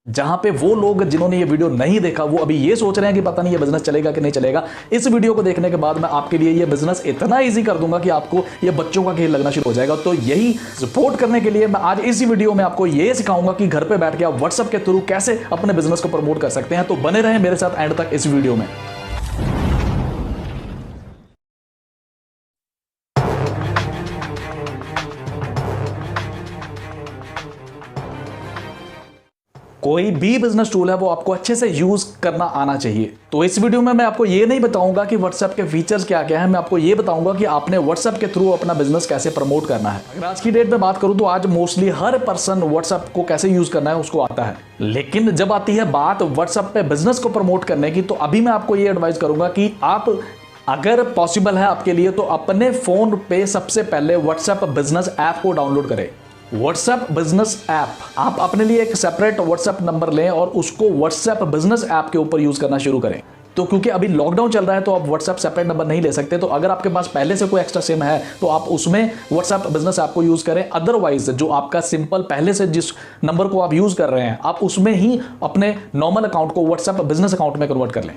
जहां पे वो लोग जिन्होंने ये वीडियो नहीं देखा वो अभी ये सोच रहे हैं कि पता नहीं ये बिजनेस चलेगा कि नहीं चलेगा। इस वीडियो को देखने के बाद मैं आपके लिए ये बिजनेस इतना इजी कर दूंगा कि आपको ये बच्चों का खेल लगना शुरू हो जाएगा। तो यही सपोर्ट करने के लिए मैं आज इसी वीडियो में आपको ये सिखाऊंगा कि घर पे बैठ के आप व्हाट्सएप के थ्रू कैसे अपने बिजनेस को प्रमोट कर सकते हैं। तो बने रहें मेरे साथ एंड तक इस वीडियो में। कोई भी बिजनेस टूल है वो आपको अच्छे से यूज करना आना चाहिए। तो इस वीडियो में मैं आपको ये नहीं बताऊंगा कि व्हाट्सएप के फीचर्स क्या क्या है, मैं आपको ये बताऊंगा कि आपने व्हाट्सएप के थ्रू अपना बिजनेस कैसे प्रमोट करना है। अगर आज की डेट में बात करूं तो आज मोस्टली हर पर्सन व्हाट्सएप को कैसे यूज करना है उसको आता है, लेकिन जब आती है बात व्हाट्सएप पे बिजनेस को प्रमोट करने की तो अभी मैं आपको ये एडवाइस करूंगा कि आप अगर पॉसिबल है आपके लिए तो अपने फोन पे सबसे पहले व्हाट्सएप बिजनेस ऐप को डाउनलोड करें। व्हाट्सएप बिजनेस ऐप आप अपने लिए एक सेपरेट व्हाट्सएप नंबर लें और उसको व्हाट्सएप बिजनेस ऐप के ऊपर यूज करना शुरू करें। तो क्योंकि अभी लॉकडाउन चल रहा है तो आप व्हाट्सएप सेपरेट नंबर नहीं ले सकते, तो अगर आपके पास पहले से कोई एक्स्ट्रा सिम है तो आप उसमें व्हाट्सएप बिजनेस ऐप को यूज करें। अदरवाइज जो आपका सिंपल पहले से जिस नंबर को आप यूज कर रहे हैं आप उसमें ही अपने नॉर्मल अकाउंट को व्हाट्सएप बिजनेस अकाउंट में कन्वर्ट कर लें।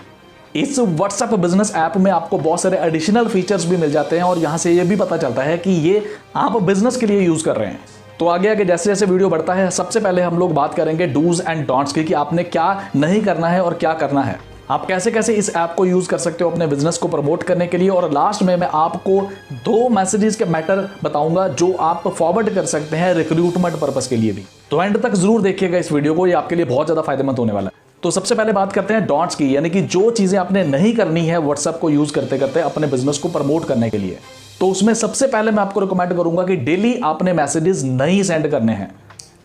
इस व्हाट्सएप बिजनेस ऐप में आपको बहुत सारे एडिशनल फीचर्स भी मिल जाते हैं और यहां से ये भी पता चलता है कि ये आप बिजनेस के लिए यूज कर रहे हैं। तो आगे जैसे जैसे वीडियो बढ़ता है सबसे पहले हम लोग बात करेंगे डूज एंड डोंट्स की, कि आपने क्या नहीं करना है और क्या करना है। आप कैसे कैसे इस ऐप को यूज कर सकते हो अपने बिजनेस को प्रमोट करने के लिए। और लास्ट में मैं आपको 2 मैसेजेस के मैटर बताऊंगा जो आप फॉरवर्ड कर सकते हैं रिक्रूटमेंट पर्पस के लिए भी। तो एंड तक जरूर देखिएगा इस वीडियो को, ये आपके लिए बहुत ज्यादा फायदेमंद होने वाला है। तो सबसे पहले बात करते हैं डॉट्स की, यानी कि जो चीजें आपने नहीं करनी है व्हाट्सएप को यूज करते करते अपने बिजनेस को प्रमोट करने के लिए। तो उसमें सबसे पहले मैं आपको रिकमेंड करूंगा कि डेली आपने मैसेजेस नहीं सेंड करने हैं।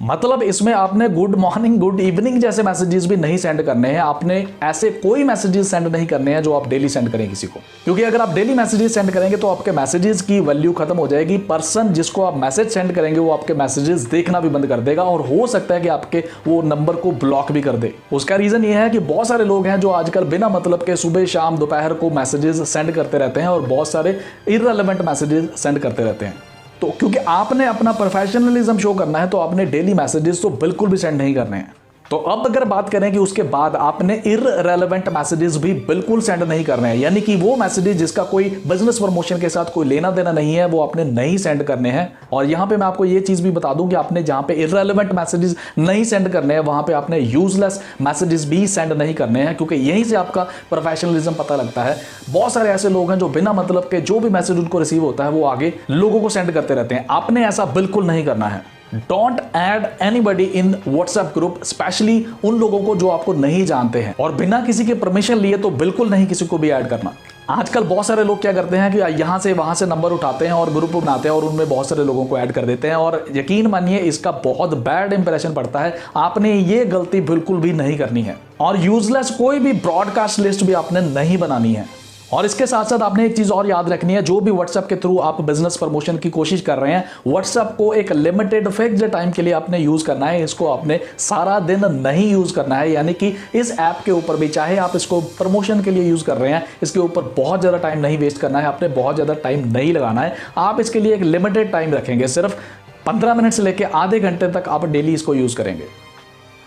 मतलब इसमें आपने गुड मॉर्निंग गुड इवनिंग जैसे मैसेजेस भी नहीं सेंड करने हैं। आपने ऐसे कोई मैसेजेस सेंड नहीं करने हैं जो आप डेली सेंड करें किसी को, क्योंकि अगर आप डेली मैसेजेस सेंड करेंगे तो आपके मैसेजेस की वैल्यू खत्म हो जाएगी। पर्सन जिसको आप मैसेज सेंड करेंगे वो आपके मैसेजेस देखना भी बंद कर देगा और हो सकता है कि आपके वो नंबर को ब्लॉक भी कर दे। उसका रीजन ये है कि बहुत सारे लोग हैं जो आजकल बिना मतलब के सुबह शाम दोपहर को मैसेजेस सेंड करते रहते हैं और बहुत सारे इररेलेवेंट मैसेजेस सेंड करते रहते हैं। तो क्योंकि आपने अपना प्रोफेशनलिज्म शो करना है तो आपने डेली मैसेजेस तो बिल्कुल भी सेंड नहीं करने हैं। तो अब अगर बात करें कि उसके बाद आपने इररेलेवेंट मैसेजेस भी बिल्कुल सेंड नहीं करने हैं, यानी कि वो मैसेजेस जिसका कोई बिजनेस प्रमोशन के साथ कोई लेना देना नहीं है वो आपने नहीं सेंड करने हैं। और यहां पे मैं आपको ये चीज भी बता दूं कि आपने जहां पे इररेलेवेंट मैसेजेस नहीं सेंड करने हैं वहां पे आपने यूजलेस मैसेजेस भी सेंड नहीं करने हैं, क्योंकि यहीं से आपका प्रोफेशनलिज्म पता लगता है। बहुत सारे ऐसे लोग हैं जो बिना मतलब के जो भी मैसेज उनको रिसीव होता है वो आगे लोगों को सेंड करते रहते हैं। आपने ऐसा बिल्कुल नहीं करना है। Don't add anybody in WhatsApp group, specially उन लोगों को जो आपको नहीं जानते हैं, और बिना किसी के परमिशन लिए तो बिल्कुल नहीं किसी को भी ऐड करना। आजकल बहुत सारे लोग क्या करते हैं कि यहां से वहां से नंबर उठाते हैं और ग्रुप बनाते हैं और उनमें बहुत सारे लोगों को ऐड कर देते हैं, और यकीन मानिए इसका बहुत बैड इंप्रेशन पड़ता है। आपने ये गलती बिल्कुल भी नहीं करनी है। और यूजलेस कोई भी ब्रॉडकास्ट लिस्ट भी आपने नहीं बनानी है। और इसके साथ साथ आपने एक चीज और याद रखनी है, जो भी व्हाट्सएप के थ्रू आप बिजनेस प्रमोशन की कोशिश कर रहे हैं व्हाट्सएप को एक लिमिटेड फिक्स्ड टाइम के लिए आपने यूज करना है। इसको आपने सारा दिन नहीं यूज करना है, यानी कि इस ऐप के ऊपर भी चाहे आप इसको प्रमोशन के लिए यूज कर रहे हैं इसके ऊपर बहुत ज्यादा टाइम नहीं वेस्ट करना है, आपने बहुत ज्यादा टाइम नहीं लगाना है। आप इसके लिए एक लिमिटेड टाइम रखेंगे, सिर्फ 15 मिनट से लेकर आधे घंटे तक आप डेली इसको यूज करेंगे।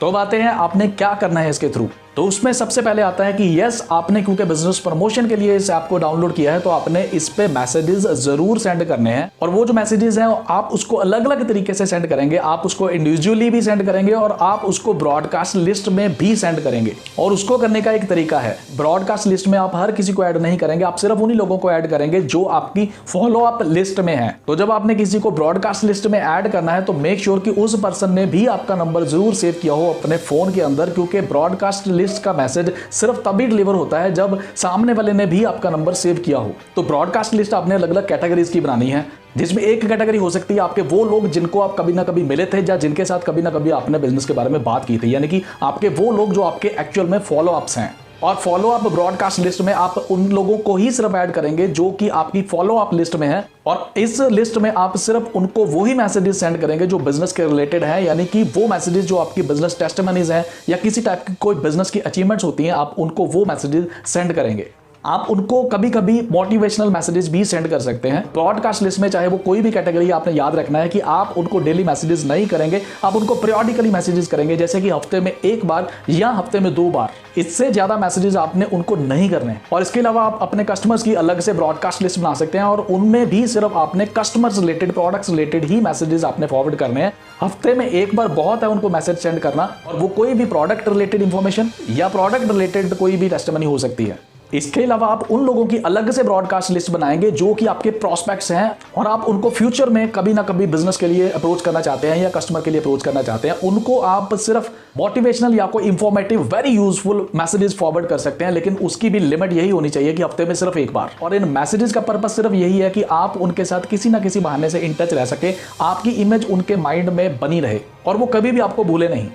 तो बातें हैं आपने क्या करना है इसके थ्रू। तो उसमें सबसे पहले आता है कि यस, आपने क्योंकि बिजनेस प्रमोशन के लिए इस ऐप को डाउनलोड किया है तो आपने इस पे मैसेजेस जरूर सेंड करने हैं। और वो जो मैसेजेस हैं आप उसको अलग अलग तरीके से सेंड करेंगे। आप उसको इंडिविजुअली भी सेंड करेंगे और आप उसको ब्रॉडकास्ट लिस्ट में भी सेंड करेंगे। और उसको करने का एक तरीका है, ब्रॉडकास्ट लिस्ट में आप हर किसी को ऐड नहीं करेंगे, आप सिर्फ उन्हीं लोगों को ऐड करेंगे जो आपकी फॉलो अप लिस्ट में है। तो जब आपने किसी को ब्रॉडकास्ट लिस्ट में ऐड करना है तो मेक श्योर कि उस पर्सन ने भी आपका नंबर जरूर सेव किया हो अपने फोन के अंदर, क्योंकि ब्रॉडकास्ट लिस्ट का मैसेज सिर्फ तभी डिलीवर होता है जब सामने वाले ने भी आपका नंबर सेव किया हो। तो ब्रॉडकास्ट लिस्ट आपने अलग अलग कैटेगरीज की बनानी है, जिसमें एक कैटेगरी हो सकती है आपके वो लोग जिनको आप कभी ना कभी मिले थे या जिनके साथ कभी ना कभी आपने बिजनेस के बारे में बात की थी, यानी कि आपके वो लोग जो आपके एक्चुअल में फॉलो अप्स हैं। और फॉलो अप ब्रॉडकास्ट लिस्ट में आप उन लोगों को ही सिर्फ ऐड करेंगे जो कि आपकी फॉलो अप लिस्ट में है, और इस लिस्ट में आप सिर्फ उनको वही मैसेजेस सेंड करेंगे जो बिजनेस के रिलेटेड है, यानी कि वो मैसेजेस जो आपकी बिजनेस टेस्टिमनीज हैं या किसी टाइप की कोई बिजनेस की अचीवमेंट्स होती हैं आप उनको वो मैसेजेस सेंड करेंगे। आप उनको कभी कभी मोटिवेशनल मैसेजेस भी सेंड कर सकते हैं। ब्रॉडकास्ट लिस्ट में चाहे वो कोई भी कैटेगरी, आपने याद रखना है कि आप उनको डेली मैसेजेस नहीं करेंगे, आप उनको पीरियोडिकली मैसेजेस करेंगे, जैसे कि हफ्ते में 1 बार या हफ्ते में 2 बार। इससे ज्यादा मैसेजेस आपने उनको नहीं करने। और इसके अलावा आप अपने कस्टमर्स की अलग से ब्रॉडकास्ट लिस्ट बना सकते हैं और उनमें भी सिर्फ आपने कस्टमर्स रिलेटेड, प्रोडक्ट्स रिलेटेड ही मैसेजेस आपने फॉरवर्ड करने हैं। हफ्ते में 1 बार बहुत है उनको मैसेज सेंड करना, और वो कोई भी प्रोडक्ट रिलेटेड इंफॉर्मेशन या प्रोडक्ट रिलेटेड कोई भी टेस्टिमनी हो सकती है। इसके अलावा आप उन लोगों की अलग से ब्रॉडकास्ट लिस्ट बनाएंगे जो कि आपके प्रोस्पेक्ट्स हैं और आप उनको फ्यूचर में कभी ना कभी बिजनेस के लिए अप्रोच करना चाहते हैं या कस्टमर के लिए अप्रोच करना चाहते हैं। उनको आप सिर्फ मोटिवेशनल या कोई informative, very useful messages forward कर सकते हैं, लेकिन उसकी भी लिमिट यही होनी चाहिए कि हफ्ते में सिर्फ 1 बार। और इन मैसेजेस का पर्पस सिर्फ यही है कि आप उनके साथ किसी ना किसी बहाने से इन टच रह सके, आपकी इमेज उनके माइंड में बनी रहे और वो कभी भी आपको भूले नहीं।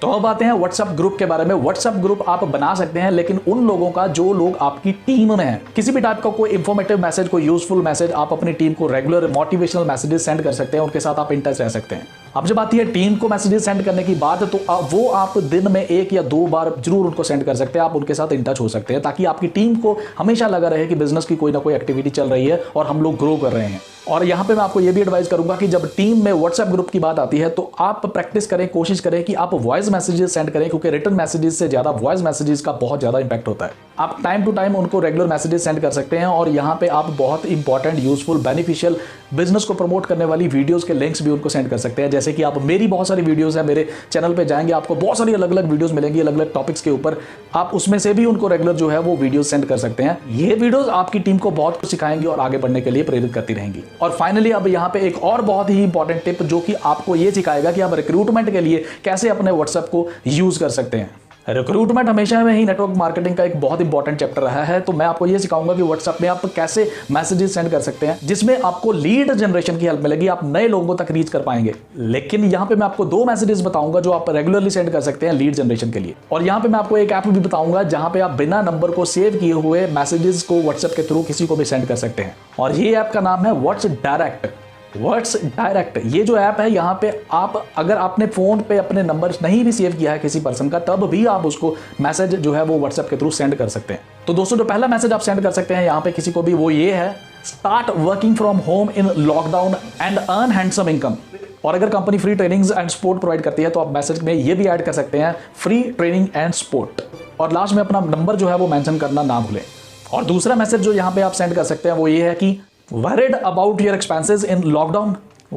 तो अब आते हैं व्हाट्सएप ग्रुप के बारे में। व्हाट्सएप ग्रुप आप बना सकते हैं, लेकिन उन लोगों का जो लोग आपकी टीम में हैं। किसी भी टाइप का कोई इंफॉर्मेटिव मैसेज, कोई यूजफुल मैसेज, आप अपनी टीम को रेगुलर मोटिवेशनल मैसेजेस सेंड कर सकते हैं, उनके साथ आप इन टच रह सकते हैं। अब जब आती है टीम को मैसेजेस सेंड करने की बात, तो वो आप दिन में 1 या 2 बार जरूर उनको सेंड कर सकते हैं, आप उनके साथ इन टच हो सकते हैं, ताकि आपकी टीम को हमेशा लगा रहे कि बिजनेस की कोई ना कोई एक्टिविटी चल रही है और हम लोग ग्रो कर रहे हैं। और यहाँ पे मैं आपको ये भी एडवाइस करूंगा कि जब टीम में व्हाट्सएप ग्रुप की बात आती है तो आप प्रैक्टिस करें, कोशिश करें कि आप वॉइस मैसेजेस सेंड करें, क्योंकि रिटन मैसेजेस से ज्यादा वॉइस मैसेजेस का बहुत ज्यादा इंपैक्ट होता है। आप टाइम टू टाइम उनको रेगुलर मैसेजेस सेंड कर सकते हैं और यहाँ पे आप बहुत इंपॉर्टेंट, यूजफुल, बेनिफिशियल, बिजनेस को प्रमोट करने वाली वीडियोस के लिंक्स भी उनको सेंड कर सकते हैं। जैसे कि आप, मेरी बहुत सारी वीडियोस है, मेरे चैनल पे जाएंगे, आपको बहुत सारी अलग अलग वीडियोस मिलेंगी अलग अलग टॉपिक्स के ऊपर, आप उसमें से भी उनको रेगुलर जो है वो वीडियोस सेंड कर सकते हैं। ये वीडियोस आपकी टीम को बहुत कुछ सिखाएंगी और आगे बढ़ने के लिए प्रेरित करती रहेंगी। और फाइनली अब यहाँ पे एक और बहुत ही इंपॉर्टेंट टिप जो कि आपको ये सिखाएगा कि आप रिक्रूटमेंट के लिए कैसे अपने व्हाट्सएप को यूज कर सकते हैं। रिक्रूटमेंट हमेशा में ही नेटवर्क मार्केटिंग का एक बहुत इंपॉर्टेंट चैप्टर रहा है, तो मैं आपको ये सिखाऊंगा कि व्हाट्सएप में आप कैसे मैसेजेस सेंड कर सकते हैं जिसमें आपको लीड जनरेशन की हेल्प मिलेगी, आप नए लोगों तक रीच कर पाएंगे। लेकिन यहाँ पे मैं आपको 2 मैसेजेस बताऊंगा जो आप रेगुलरली सेंड कर सकते हैं लीड जनरेशन के लिए। और यहाँ पे मैं आपको एक ऐप भी बताऊंगा जहां पे आप बिना नंबर को सेव किए हुए मैसेजेस को व्हाट्सएप के थ्रू किसी को भी सेंड कर सकते हैं। और ये ऐप का नाम है व्हाट्स डायरेक्ट। व्हाट्स डायरेक्ट ये जो ऐप है, यहाँ पे आप, अगर आपने फोन पे अपने नंबर नहीं भी सेव किया है किसी पर्सन का, तब भी आप उसको मैसेज जो है वो व्हाट्सएप के थ्रू सेंड कर सकते हैं। तो दोस्तों, जो पहला मैसेज आप सेंड कर सकते हैं यहाँ पे किसी को भी, वो ये है, start working from home in lockdown and earn handsome income. और अगर company free trainings and support provide करती है तो आप मैसेज में ये भी ऐड कर सकते हैं, फ्री ट्रेनिंग एंड सपोर्ट, और लास्ट में अपना नंबर जो है वो मेंशन करना ना भूलें। और दूसरा मैसेज जो यहाँ पे आप सेंड कर सकते हैं वो ये है कि worried about your expenses in lockdown,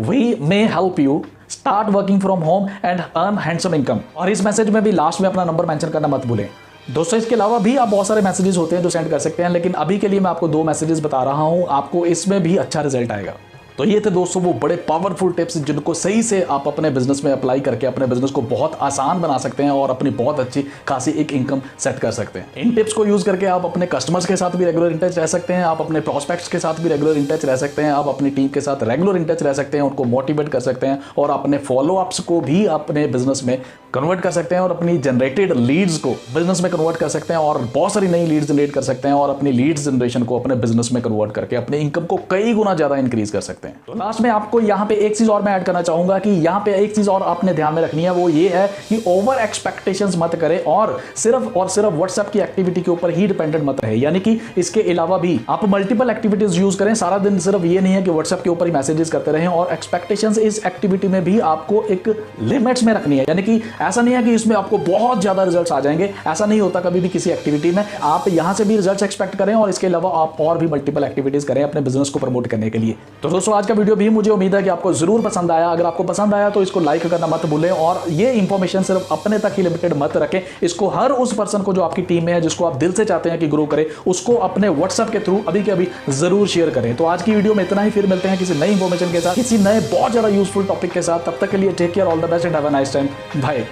we may help you start working from home and earn handsome income। और इस मैसेज में भी लास्ट में अपना नंबर मेंशन करना मत भूलें। दोस्तों, इसके अलावा भी आप बहुत सारे मैसेजेस होते हैं जो सेंड कर सकते हैं, लेकिन अभी के लिए मैं आपको 2 मैसेजेस बता रहा हूं, आपको इसमें भी अच्छा रिजल्ट आएगा। तो ये थे दोस्तों वो बड़े पावरफुल टिप्स जिनको सही से आप अपने बिजनेस में अप्लाई करके अपने बिजनेस को बहुत आसान बना सकते हैं और अपनी बहुत अच्छी खासी एक इनकम सेट कर सकते हैं। इन टिप्स को यूज करके आप अपने कस्टमर्स के साथ भी रेगुलर इन टच रह सकते हैं, आप अपने प्रोस्पेक्ट्स के साथ भी रेगुलर इन टच रह सकते हैं, आप अपनी टीम के साथ रेगुलर इन टच रह सकते हैं, उनको मोटिवेट कर सकते हैं और अपने फॉलोअप्स को भी अपने बिजनेस में कन्वर्ट कर सकते हैं और अपनी जनरेटेड लीड्स को बिजनेस में कन्वर्ट कर सकते हैं और बहुत सारी नई लीड्स जनरेट कर सकते हैं और अपनी लीड्स जनरेशन को अपने बिजनेस में कन्वर्ट करके अपने इनकम को कई गुना ज्यादा इंक्रीज कर सकते हैं। तो लास्ट में आपको यहाँ पे एक चीज और मैं ऐड करना चाहूंगा कि यहाँ पे एक चीज और आपने ध्यान में रखनी है, वो ये है कि ओवर एक्सपेक्टेशंस मत करें और सिर्फ व्हाट्सएप की एक्टिविटी के ऊपर ही डिपेंडेंट मत रहे। यानी कि इसके अलावा भी आप मल्टीपल एक्टिविटीज यूज करें, सारा दिन सिर्फ ये नहीं है कि व्हाट्सएप के ऊपर ही मैसेजेस करते रहें, और एक्सपेक्टेशंस इस एक्टिविटी में भी आपको एक लिमिट्स में रखनी है। यानी कि ऐसा नहीं है कि इसमें आपको बहुत ज्यादा रिजल्ट्स आ जाएंगे, ऐसा नहीं होता कभी भी किसी एक्टिविटी में। आप यहां से भी रिजल्ट्स एक्सपेक्ट करें और इसके अलावा आप और भी मल्टीपल एक्टिविटीज करें अपने बिजनेस को प्रमोट करने के लिए। तो दोस्तों, आज का वीडियो भी मुझे उम्मीद है कि आपको जरूर पसंद आया। अगर आपको पसंद आया तो इसको लाइक करना मत भूलें और ये इंफॉर्मेशन सिर्फ अपने तक ही लिमिटेड मत रखें, इसको हर उस पर्सन को जो आपकी टीम में है, जिसको आप दिल से चाहते हैं कि ग्रो करे, उसको अपने व्हाट्सएप के थ्रू अभी के अभी जरूर शेयर करें। तो आज की वीडियो में इतना ही, फिर मिलते हैं किसी नई इंफॉर्मेशन के साथ, किसी नए बहुत ज्यादा यूजफुल टॉपिक के साथ। तब तक के लिए take care, all the best and have a nice time, bye.